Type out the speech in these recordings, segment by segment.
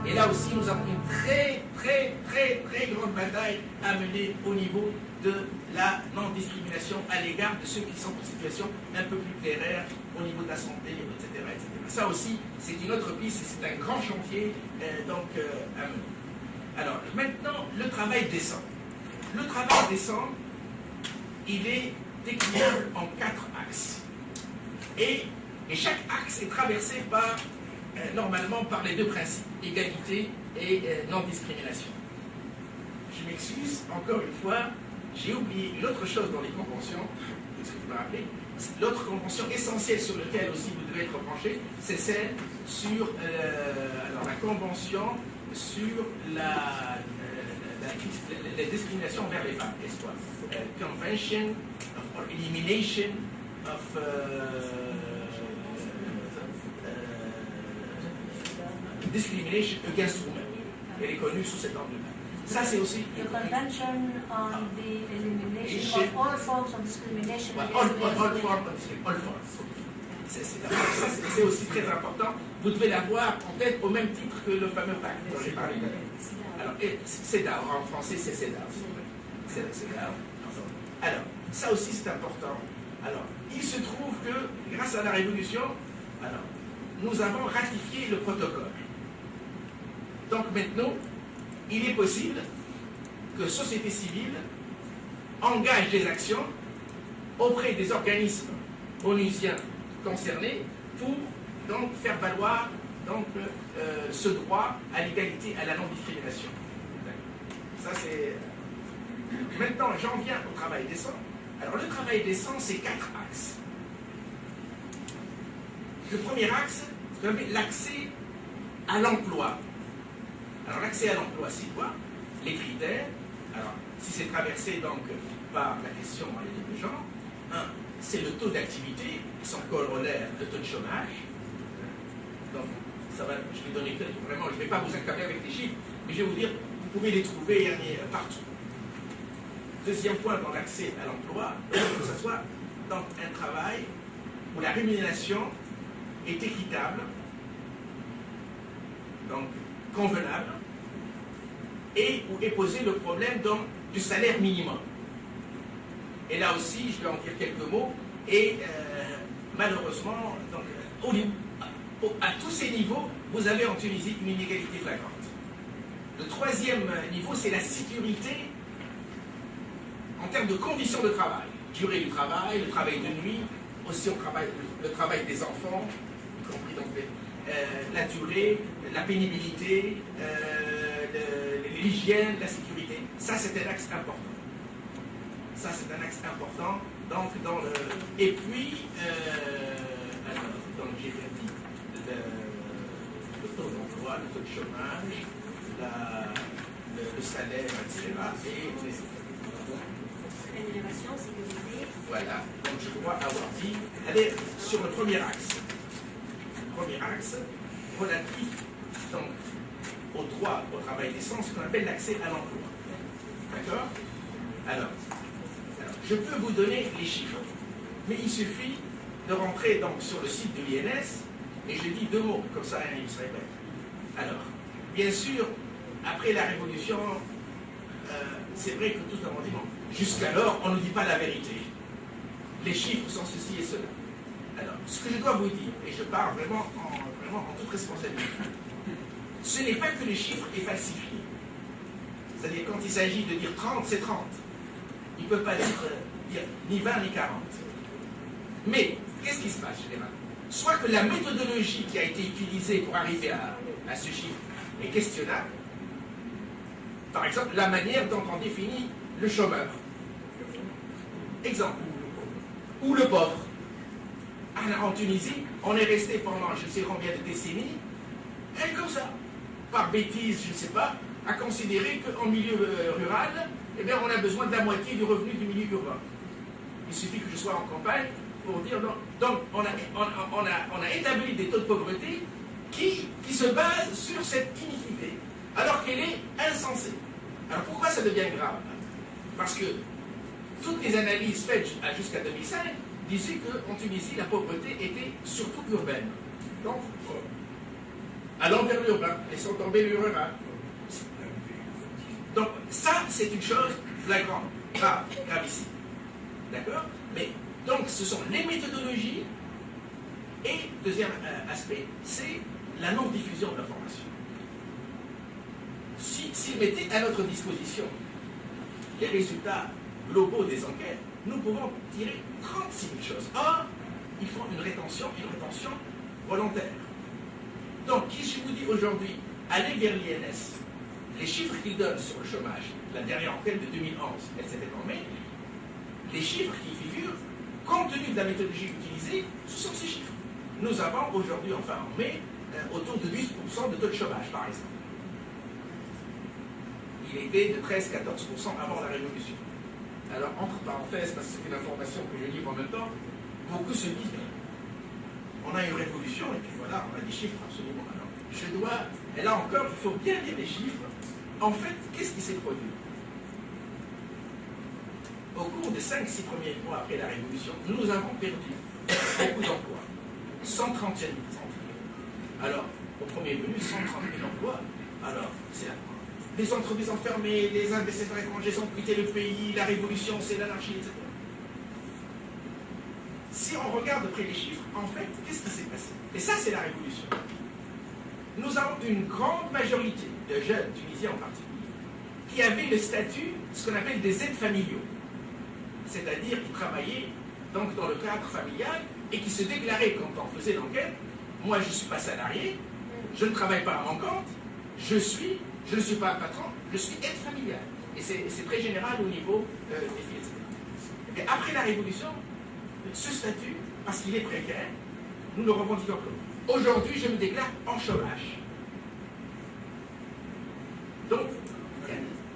Et là aussi, nous avons une très grande bataille à mener au niveau de la non-discrimination à l'égard de ceux qui sont en situation un peu plus claire au niveau de la santé, etc. etc. Ça aussi, c'est une autre piste, c'est un grand chantier à mener. Alors, maintenant, le travail décent. Le travail décent, il est déclinable en 4 axes. Et chaque axe est traversé par, normalement, par les 2 principes, égalité et non-discrimination. Je m'excuse, encore une fois, j'ai oublié une autre chose dans les conventions, est-ce que tu m'as rappelé? L'autre convention essentielle sur laquelle aussi vous devez être branché, c'est celle sur la convention sur la discrimination envers les femmes. Qu'est-ce quoi? Convention of Elimination of Discrimination Against Women. Elle est connue sous cet angle-là. Ça, c'est aussi... The Convention on the Elimination of all forms of discrimination. All forms of discrimination. C'est aussi très important. Vous devez l'avoir en tête au même titre que le fameux pacte dont j'ai parlé. Alors, CEDAW, en français, c'est CEDAW. Alors, ça aussi, c'est important. Alors, il se trouve que, grâce à la Révolution, nous avons ratifié le protocole. Donc, maintenant, il est possible que société civile engage des actions auprès des organismes onusiens concernés pour donc faire valoir ce droit à l'égalité, à la non-discrimination. Ça c'est... Maintenant, j'en viens au travail décent. Alors le travail décent, c'est 4 axes. Le premier axe, c'est l'accès à l'emploi. Alors l'accès à l'emploi, c'est quoi? Les critères. Alors, si c'est traversé donc par la question de genre, c'est le taux d'activité, son corollaire, le taux de chômage. Donc, ça va, je vais donner vraiment, je ne vais pas vous accabler avec les chiffres, mais je vais vous dire, vous pouvez les trouver partout. Deuxième point dans l'accès à l'emploi, que ce soit dans un travail où la rémunération est équitable, donc convenable, et où est posé le problème du salaire minimum. Et là aussi, je vais en dire quelques mots, et malheureusement, à tous ces niveaux, vous avez en Tunisie une inégalité flagrante. Le troisième niveau, c'est la sécurité en termes de conditions de travail. Durée du travail, le travail de nuit, aussi le travail des enfants, y compris donc la durée, la pénibilité, l'hygiène, la sécurité. Ça, c'est un axe important. Ça, c'est un axe important. Donc, et puis, j'ai dit, le taux d'emploi, le taux de chômage, le salaire, etc. Rémunération, sécurité. Voilà. Donc, je crois avoir dit. Allez, sur le premier axe. Le premier axe, relatif donc, au droit au travail décent, ce qu'on appelle l'accès à l'emploi. D'accord? Alors, je peux vous donner les chiffres, mais il suffit de rentrer donc sur le site de l'INS, et je dis 2 mots, comme ça il se répète. Alors, bien sûr, après la Révolution, c'est vrai que tout a dit bon. Jusqu'alors, on ne dit pas la vérité. Les chiffres sont ceci et cela. Alors, ce que je dois vous dire, et je parle vraiment en toute responsabilité, ce n'est pas que les chiffres est falsifié. C'est-à-dire, quand il s'agit de dire 30, c'est 30. Ils ne peuvent pas dire ni 20 ni 40. Mais, qu'est-ce qui se passe, généralement? Soit que la méthodologie qui a été utilisée pour arriver à ce chiffre est questionnable. Par exemple, la manière dont on définit le chômeur. Exemple. Ou le pauvre. En Tunisie, on est resté pendant je ne sais combien de décennies, et comme ça, par bêtise, je ne sais pas, à considérer qu'en milieu rural, eh bien, on a besoin de la moitié du revenu du milieu urbain. Il suffit que je sois en campagne pour dire non. Donc, on a établi des taux de pauvreté qui se basent sur cette iniquité, alors qu'elle est insensée. Alors, pourquoi ça devient grave? Parce que toutes les analyses faites jusqu'à 2005 disaient qu'en Tunisie, la pauvreté était surtout urbaine. Donc, allant vers l'urbain et sont tombés le rural. Donc ça, c'est une chose flagrante, gravissime. D'accord? Mais donc ce sont les méthodologies et deuxième aspect, c'est la non-diffusion de l'information. S'ils mettaient à notre disposition les résultats globaux des enquêtes, nous pouvons tirer 36 000 choses. Or, ils font une rétention volontaire. Donc, si je vous dis aujourd'hui, allez vers l'INS, les chiffres qu'ils donnent sur le chômage, la dernière enquête de 2011, elle s'est faite en mai, les chiffres qui figurent, compte tenu de la méthodologie utilisée, ce sont ces chiffres. Nous avons aujourd'hui, enfin en mai, autour de 10% de taux de chômage, par exemple. Il était de 13-14% avant la Révolution. Alors, entre parenthèses, parce que c'est une information que je livre en même temps, beaucoup se disent, on a une révolution, et puis voilà, on a des chiffres absolument. Alors, et là encore, il faut bien lire les chiffres. En fait, qu'est-ce qui s'est produit? Au cours des 5-6 premiers mois après la Révolution, nous avons perdu beaucoup d'emplois. 130 000 emplois. Alors, au premier venu, 130 000 emplois. Alors, c'est les entreprises ont fermé, les investisseurs étrangers ont quitté le pays, la Révolution, c'est l'anarchie, etc. Si on regarde de près les chiffres, en fait, qu'est-ce qui s'est passé? Et ça, c'est la Révolution. Nous avons une grande majorité de jeunes Tunisiens en particulier qui avaient le statut, ce qu'on appelle des aides familiaux. C'est-à-dire qui travaillaient donc dans le cadre familial et qui se déclaraient quand on faisait l'enquête, moi je ne suis pas salarié, je ne travaille pas à mon compte, je ne suis pas un patron, je suis aide familiale. Et c'est très général au niveau des filles, etc. Et après la Révolution, ce statut, parce qu'il est précaire, nous le revendiquons plus. Aujourd'hui, je me déclare en chômage. Donc,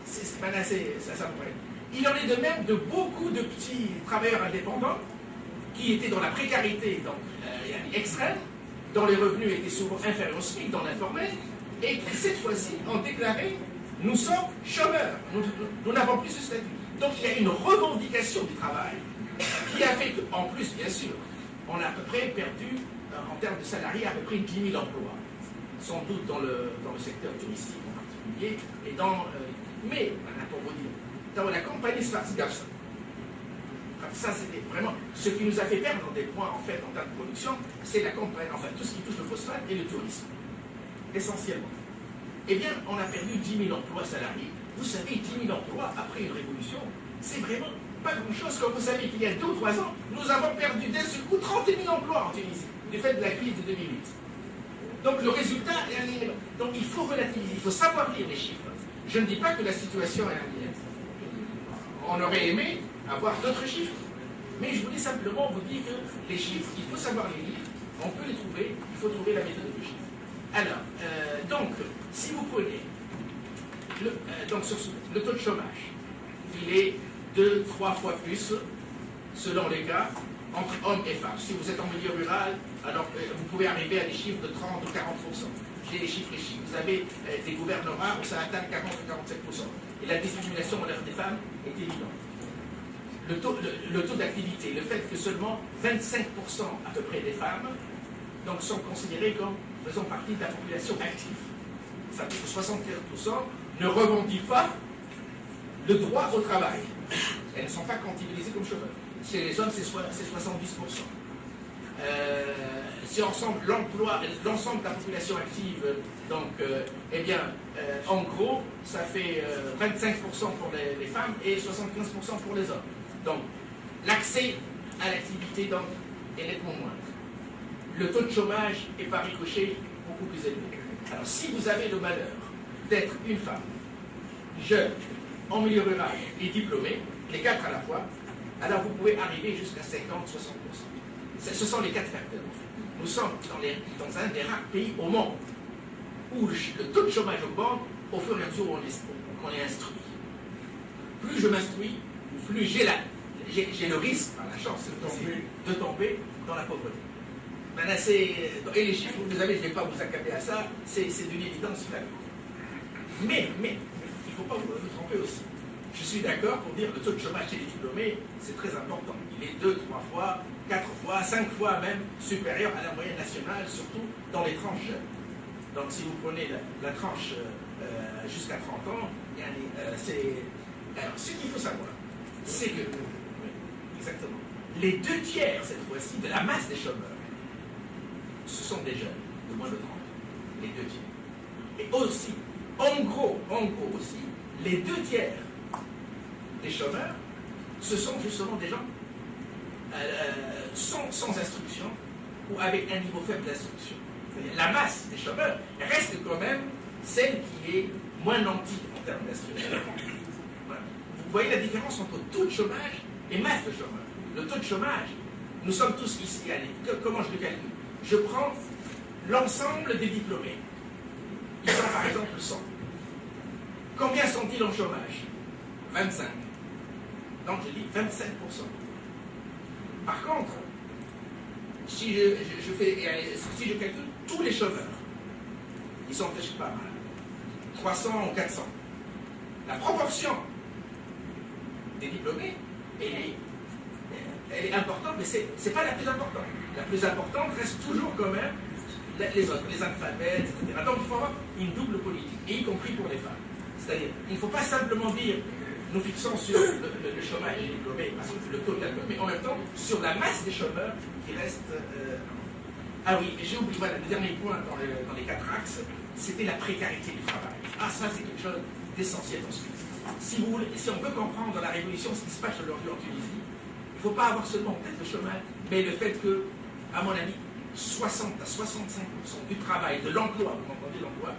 ça me paraît. Il en est de même de beaucoup de petits travailleurs indépendants qui étaient dans la précarité donc, extrême, dont les revenus étaient souvent inférieurs au SMIC, dans l'informel, et qui cette fois-ci ont déclaré « nous sommes chômeurs, nous n'avons plus ce statut ». Donc il y a une revendication du travail qui a fait qu'en plus, bien sûr, on a à peu près perdu, en termes de salariés, à peu près 10 000 emplois, sans doute dans le secteur touristique en particulier, et mais, pour vous dire, dans la compagnie Schwarzgafsen, ça c'était vraiment ce qui nous a fait perdre des points en fait en termes de production, c'est la compagnie, enfin tout ce qui touche le phosphate et le tourisme, essentiellement. Eh bien, on a perdu 10 000 emplois salariés. Vous savez, 10 000 emplois après une révolution, c'est vraiment pas grand-chose. Quand vous savez qu'il y a 2 ou 3 ans, nous avons perdu d'un seul coup 30 000 emplois en Tunisie, du fait de la crise de 2008. Donc le résultat est un élément. Donc il faut relativiser, il faut savoir lire les chiffres. Je ne dis pas que la situation est inquiétante. On aurait aimé avoir d'autres chiffres. Mais je voulais simplement vous dire que les chiffres, il faut savoir les lire, on peut les trouver, il faut trouver la méthodologie. Alors, donc, si vous prenez le taux de chômage, il est 2-3 fois plus, selon les cas, entre hommes et femmes. Si vous êtes en milieu rural, alors vous pouvez arriver à des chiffres de 30 ou 40%. J'ai les chiffres ici. Vous avez des gouvernements où ça atteint 40 ou 47%. Et la discrimination envers des femmes est évidente. Le taux d'activité, le fait que seulement 25% à peu près des femmes donc, sont considérées comme faisant partie de la population active. Ça fait que 75% ne revendiquent pas le droit au travail. Elles ne sont pas comptabilisées comme chômeurs. Chez les hommes, c'est 70%. Si ensemble, l'ensemble de la population active, donc, eh bien, en gros, ça fait 25% pour les femmes et 75% pour les hommes. Donc, l'accès à l'activité donc, est nettement moindre. Le taux de chômage est par ricochet beaucoup plus élevé. Alors, si vous avez le malheur d'être une femme, jeune, en milieu rural et diplômée, les 4 à la fois, alors vous pouvez arriver jusqu'à 50-60%. Ce sont les 4 facteurs. Nous sommes dans un des rares pays au monde où le taux de chômage augmente au fur et à mesure où on est instruit. Plus je m'instruis, plus j'ai le risque, par la chance, de tomber dans la pauvreté. Maintenant, et les chiffres, vous avez, je ne vais pas vous accabler à ça, c'est d'une évidence flagrante. Mais, il ne faut pas vous tromper aussi. Je suis d'accord pour dire que le taux de chômage chez les diplômés, c'est très important. Il est 2, 3 fois, 4 fois, 5 fois même supérieur à la moyenne nationale, surtout dans les tranches jeunes. Donc si vous prenez la tranche jusqu'à 30 ans, alors ce qu'il faut savoir, c'est que, oui, exactement, les 2/3 cette fois-ci de la masse des chômeurs, ce sont des jeunes de moins de 30 ans, les 2/3. Et aussi, en gros aussi, les 2/3 des chômeurs, ce sont justement des gens sans instruction ou avec un niveau faible d'instruction. La masse des chômeurs reste quand même celle qui est moins nantie en termes d'instruction. Voilà. Vous voyez la différence entre taux de chômage et masse de chômeurs. Le taux de chômage, nous sommes tous ici, allez, comment je le calcule? Je prends l'ensemble des diplômés. Ils sont par exemple 100. Combien sont-ils en chômage? 25. Donc je dis 25%. Par contre, si je calcule tous les chômeurs, ils sont peut-être pas mal, 300 ou 400. La proportion des diplômés, elle est importante, mais ce n'est pas la plus importante. La plus importante reste toujours quand même les autres, les analphabètes, etc. Donc il faut avoir une double politique, et y compris pour les femmes. C'est-à-dire, il ne faut pas simplement dire nous fixons sur le chômage des diplômés, parce que c'est le taux calcul, mais en même temps sur la masse des chômeurs qui reste. Ah oui, j'ai oublié, voilà, le dernier point dans les 4 axes, c'était la précarité du travail. Ah, ça c'est quelque chose d'essentiel ensuite. Si on veut comprendre dans la révolution ce qui se passe aujourd'hui en Tunisie, il ne faut pas avoir seulement en tête le chômage, mais le fait que, à mon avis, 60 à 65% du travail, de l'emploi, vous m'entendez, l'emploi,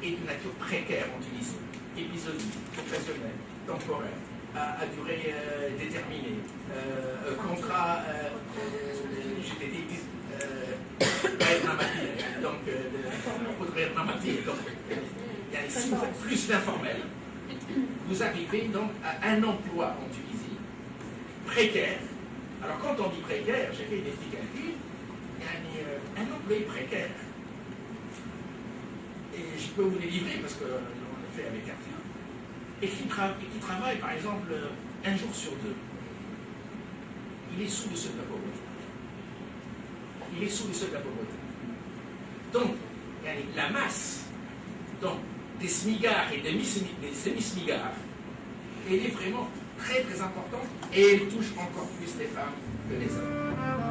est d'une nature précaire en Tunisie, épisodique, occasionnelle, temporaire, à durée déterminée, contrat, donc, si vous faites plus d'informel, vous arrivez donc à un emploi en Tunisie précaire. Alors quand on dit précaire, j'ai fait des petits calculs, un employé précaire, et je peux vous les livrer parce qu'on l'a fait avec Arthur, et qui travaille par exemple un jour sur 2, il est sous le seuil de la pauvreté. Il est sous le seuil de la pauvreté. Donc, la masse des smigards et des semi-smigards, elle est vraiment très très importante et elle touche encore plus les femmes que les hommes.